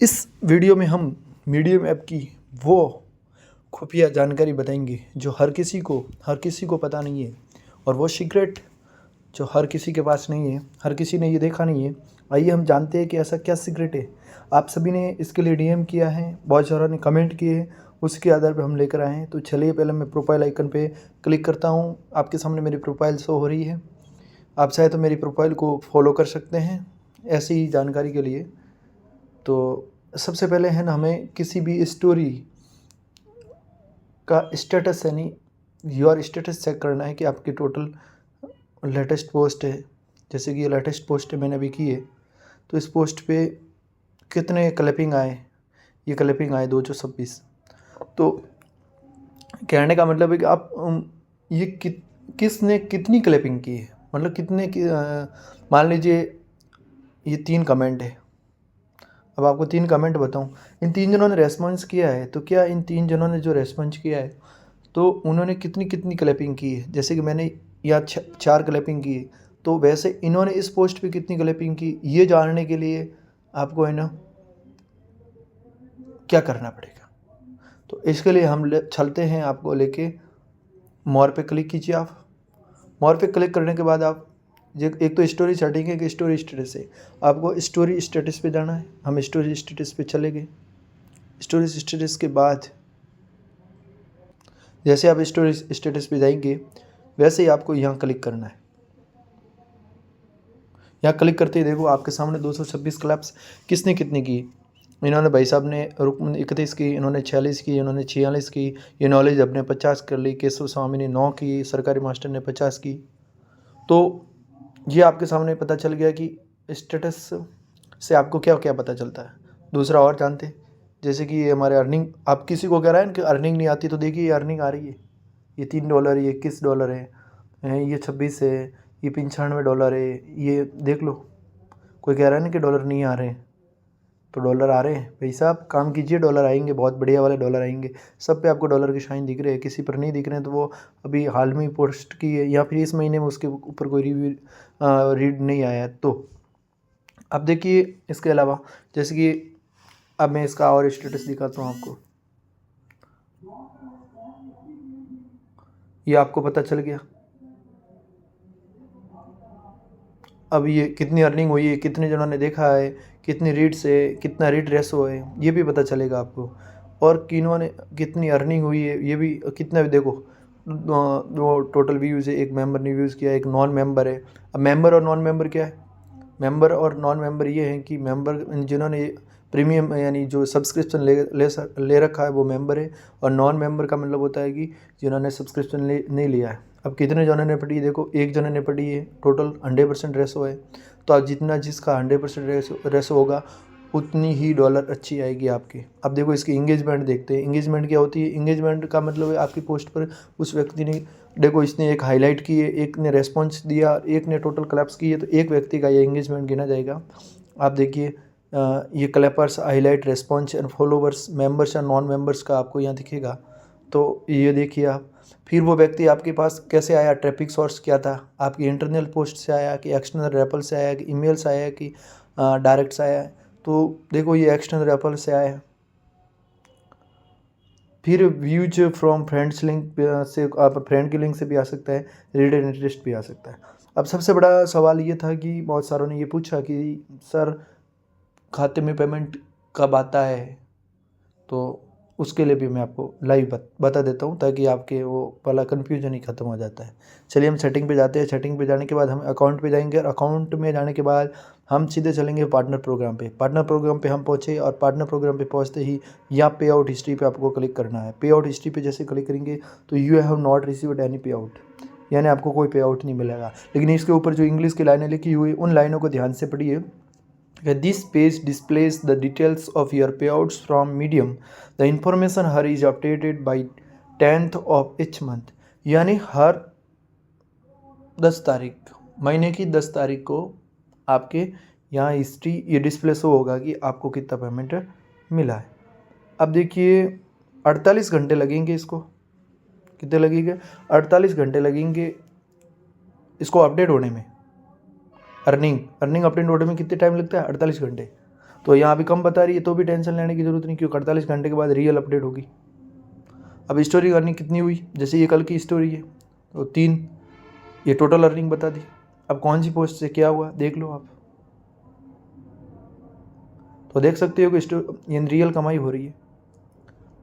इस वीडियो में हम मीडियम ऐप की वो खुफिया जानकारी बताएंगे जो हर किसी को पता नहीं है, और वो सीक्रेट जो हर किसी के पास नहीं है, हर किसी ने ये देखा नहीं है। आइए हम जानते हैं कि ऐसा क्या सीक्रेट है। आप सभी ने इसके लिए डीएम किया है, बहुत सारों ने कमेंट किए हैं, उसके आधार पर हम लेकर आए हैं। तो चलिए पहले मैं प्रोफाइल आइकन पे क्लिक करता हूँ। आपके सामने मेरी प्रोफाइल शो हो रही है। आप चाहे तो मेरी प्रोफाइल को फॉलो कर सकते हैं ऐसी ही जानकारी के लिए। तो सबसे पहले है ना, हमें किसी भी स्टोरी का स्टेटस यानी योर स्टेटस चेक करना है कि आपकी टोटल लेटेस्ट पोस्ट है। जैसे कि ये लेटेस्ट पोस्ट है, मैंने अभी की है, तो इस पोस्ट पे कितने क्लिपिंग आए। ये क्लिपिंग आए 226। तो कहने का मतलब है कि आप ये किसने कितनी क्लिपिंग की है, मतलब कितने की मान लीजिए ये 3 कमेंट है। अब आपको 3 कमेंट बताऊं, इन 3 जनों ने रेस्पॉन्स किया है, तो क्या इन 3 जनों ने जो रेस्पॉन्स किया है तो उन्होंने कितनी कितनी क्लैपिंग की है। जैसे कि मैंने यहाँ 4 क्लैपिंग की है, तो वैसे इन्होंने इस पोस्ट पे कितनी क्लैपिंग की, ये जानने के लिए आपको है ना क्या करना पड़ेगा। तो इसके लिए हम चलते हैं आपको लेके मोर पे क्लिक कीजिए। आप मोर पे क्लिक करने के बाद आप एक तो स्टोरी सेटिंग है कि स्टोरी स्टेटस है, आपको स्टोरी स्टेटस पे जाना है। हम स्टोरी स्टेटस पे चले गए। स्टोरी स्टेटस के बाद जैसे आप स्टोरी स्टेटस पे जाएंगे वैसे ही आपको यहाँ क्लिक करना है। यहाँ क्लिक करते ही देखो आपके सामने 226 क्लैप्स किसने कितनी की। इन्होंने भाई साहब ने रुकमन 31 की, इन्होंने 46 की, इन्होंने 46 की, ये नॉलेज अपने 50 कर ली, केशव स्वामी ने 9 की, सरकारी मास्टर ने 50 की। तो ये आपके सामने पता चल गया कि स्टेटस से आपको क्या क्या पता चलता है। दूसरा और जानते, जैसे कि ये हमारे अर्निंग, आप किसी को कह रहा है कि अर्निंग नहीं आती, तो देखिए ये अर्निंग आ रही है। ये $3, ये $21 है, ये 26 है, ये $95 है। ये देख लो, कोई कह रहा है ना कि डॉलर नहीं आ रहे हैं, तो डॉलर आ रहे हैं। भाई साहब काम कीजिए, डॉलर आएंगे, बहुत बढ़िया वाले डॉलर आएंगे। सब पे आपको डॉलर के शाइन दिख रहे हैं, किसी पर नहीं दिख रहे हैं तो वो अभी हाल में ही पोस्ट की है या फिर इस महीने में उसके ऊपर कोई रिव्यू रीड नहीं आया है। तो अब देखिए इसके अलावा जैसे कि अब मैं इसका और स्टेटस दिखाता हूँ आपको। ये आपको पता चल गया। अब ये कितनी अर्निंग हुई है, कितने जनों ने देखा है, कितनी रीड्स है, कितना रीड रेशो है, ये भी पता चलेगा आपको। और किन्होंने कितनी अर्निंग हुई है ये भी, कितना भी देखो। दो टोटल व्यूज़ है, एक मेंबर ने व्यूज़ किया, एक नॉन मेंबर है। अब मेंबर और नॉन मेंबर क्या है, मेंबर और नॉन मेंबर ये हैं कि मेंबर जिन्होंने प्रीमियम यानी जो सब्सक्रिप्शन ले रखा है वो मेंबर है, और नॉन मेंबर का मतलब होता है कि जिन्होंने सब्सक्रिप्शन नहीं लिया है। अब कितने जनों ने पढ़ी, देखो एक जने ने पढ़ी है, टोटल 100% रेसो है। तो आप जितना जिसका 100% रेसो होगा उतनी ही डॉलर अच्छी आएगी आपकी। अब देखो इसकी इंगेजमेंट देखते हैं। इंगेजमेंट क्या होती है, इंगेजमेंट का मतलब है आपकी पोस्ट पर उस व्यक्ति ने, देखो इसने एक हाईलाइट की है, एक ने रेस्पॉन्स दिया, एक ने टोटल क्लैप्स की है, तो एक व्यक्ति का ये इंगेजमेंट गिना जाएगा। आप देखिए ये clappers, highlight, response and followers, members and non members का आपको यहाँ दिखेगा। तो ये देखिए आप, फिर वो व्यक्ति आपके पास कैसे आया, ट्रैफिक सोर्स क्या था, आपकी इंटरनल पोस्ट से आया कि एक्सटर्नल रेफरल से आया कि ईमेल से आया कि डायरेक्ट से आया है। तो देखो ये एक्सटर्नल रेफरल से आया है। फिर व्यूज फ्रॉम फ्रेंड्स लिंक से, आप फ्रेंड की लिंक से भी आ सकता है, रीडर इंटरेस्ट भी आ सकता है। अब सबसे बड़ा सवाल ये था कि बहुत सारों ने ये पूछा कि सर खाते में पेमेंट कब आता है, तो उसके लिए भी मैं आपको लाइव बता देता हूँ ताकि आपके वो वाला कन्फ्यूजन ही ख़त्म हो जाता है। चलिए हम सेटिंग पे जाते हैं। सेटिंग पे जाने के बाद हम अकाउंट पे जाएंगे, और अकाउंट में जाने के बाद हम सीधे चलेंगे पार्टनर प्रोग्राम पे। पार्टनर प्रोग्राम पे हम पहुँचे, और पार्टनर प्रोग्राम पे पहुँचते ही यहाँ पे आउट हिस्ट्री पे आपको क्लिक करना है। पे आउट हिस्ट्री पे जैसे क्लिक करेंगे तो you have not received any पे आउट, यानी आपको कोई पे आउट नहीं मिलेगा। लेकिन इसके ऊपर जो इंग्लिश की लाइनें लिखी हुई उन लाइनों को ध्यान से पढ़िए। This page displays the details of your payouts from Medium. The information here is updated by 10th of each month. यानी हर 10 तारीख, महीने की 10 तारीख को आपके यहाँ हिस्ट्री ये डिस्प्ले शो होगा कि आपको कितना पेमेंट मिला है। अब देखिए 48 घंटे लगेंगे इसको, कितने लगेंगे, 48 घंटे लगेंगे इसको अपडेट होने में। अर्निंग अपडेट होने में कितने टाइम लगता है, 48 घंटे। तो यहाँ भी कम बता रही है तो भी टेंशन लेने की ज़रूरत नहीं, क्योंकि 48 घंटे के बाद रियल अपडेट होगी। अब स्टोरी अर्निंग कितनी हुई, जैसे ये कल की स्टोरी है तो 3, ये टोटल अर्निंग बता दी। अब कौन सी पोस्ट से क्या हुआ देख लो आप, तो देख सकते हो कि ये रियल कमाई हो रही है।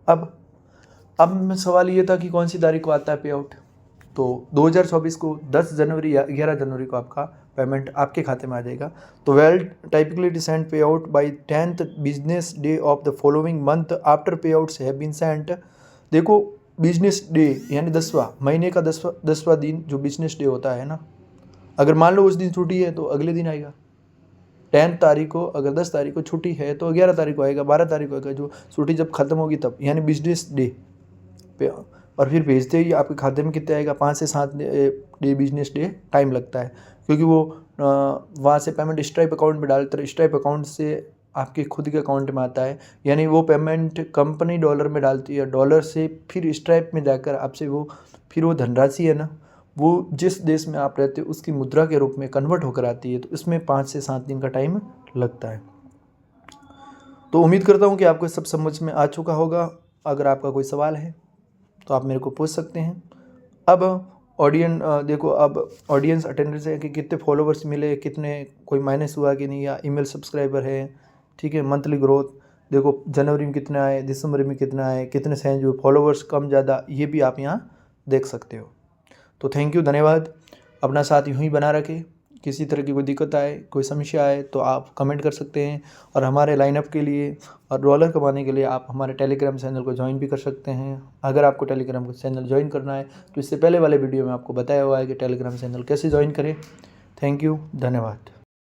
अब सवाल ये था कि कौन सी तारीख को आता है पे आउट, तो 2024 को 10 जनवरी या 11 जनवरी को आपका पेमेंट आपके खाते में आ जाएगा। तो वेल टाइपिकली सेंड पे out by 10th business day of the following month after पे आउट्स हैव बीन सेंट। देखो बिजनेस डे यानी 10वां, महीने का 10वां दिन जो बिजनेस डे होता है ना, अगर मान लो उस दिन छुट्टी है तो अगले दिन आएगा। 10 तारीख को अगर 10 तारीख को छुट्टी है तो 11 तारीख को आएगा, 12 तारीख को आएगा, जो छुट्टी जब खत्म होगी तब, यानी बिजनेस डे पे। और फिर भेजते ही आपके खाते में कितने आएगा, 5 से 7 डे बिजनेस डे टाइम लगता है, क्योंकि वो वहाँ से पेमेंट स्ट्राइप अकाउंट में डालते हैं, स्ट्राइप अकाउंट से आपके खुद के अकाउंट में आता है, यानी वो पेमेंट कंपनी डॉलर में डालती है, डॉलर से फिर स्ट्राइप में जाकर आपसे वो फिर वो धनराशि है ना, वो जिस देश में आप रहते हो उसकी मुद्रा के रूप में कन्वर्ट होकर आती है, तो इसमें 5 से 7 दिन का टाइम लगता है। तो उम्मीद करता हूँ कि आपको सब समझ में आ चुका होगा। अगर आपका कोई सवाल है तो आप मेरे को पूछ सकते हैं। अब देखो अब ऑडियंस अटेंडेंस है कि कितने फॉलोवर्स मिले, कितने कोई माइनस हुआ कि नहीं, या ईमेल सब्सक्राइबर है, ठीक है। मंथली ग्रोथ देखो जनवरी में कितने आए, दिसंबर में कितना आए, कितने चेंज हुए, फॉलोवर्स कम ज़्यादा, ये भी आप यहाँ देख सकते हो। तो थैंक यू, धन्यवाद। अपना साथ यूँ ही बना रखें। किसी तरह की कोई दिक्कत आए, कोई समस्या आए तो आप कमेंट कर सकते हैं, और हमारे लाइनअप के लिए और डॉलर कमाने के लिए आप हमारे टेलीग्राम चैनल को ज्वाइन भी कर सकते हैं। अगर आपको टेलीग्राम चैनल ज्वाइन करना है तो इससे पहले वाले वीडियो में आपको बताया हुआ है कि टेलीग्राम चैनल कैसे ज्वाइन करें। थैंक यू, धन्यवाद।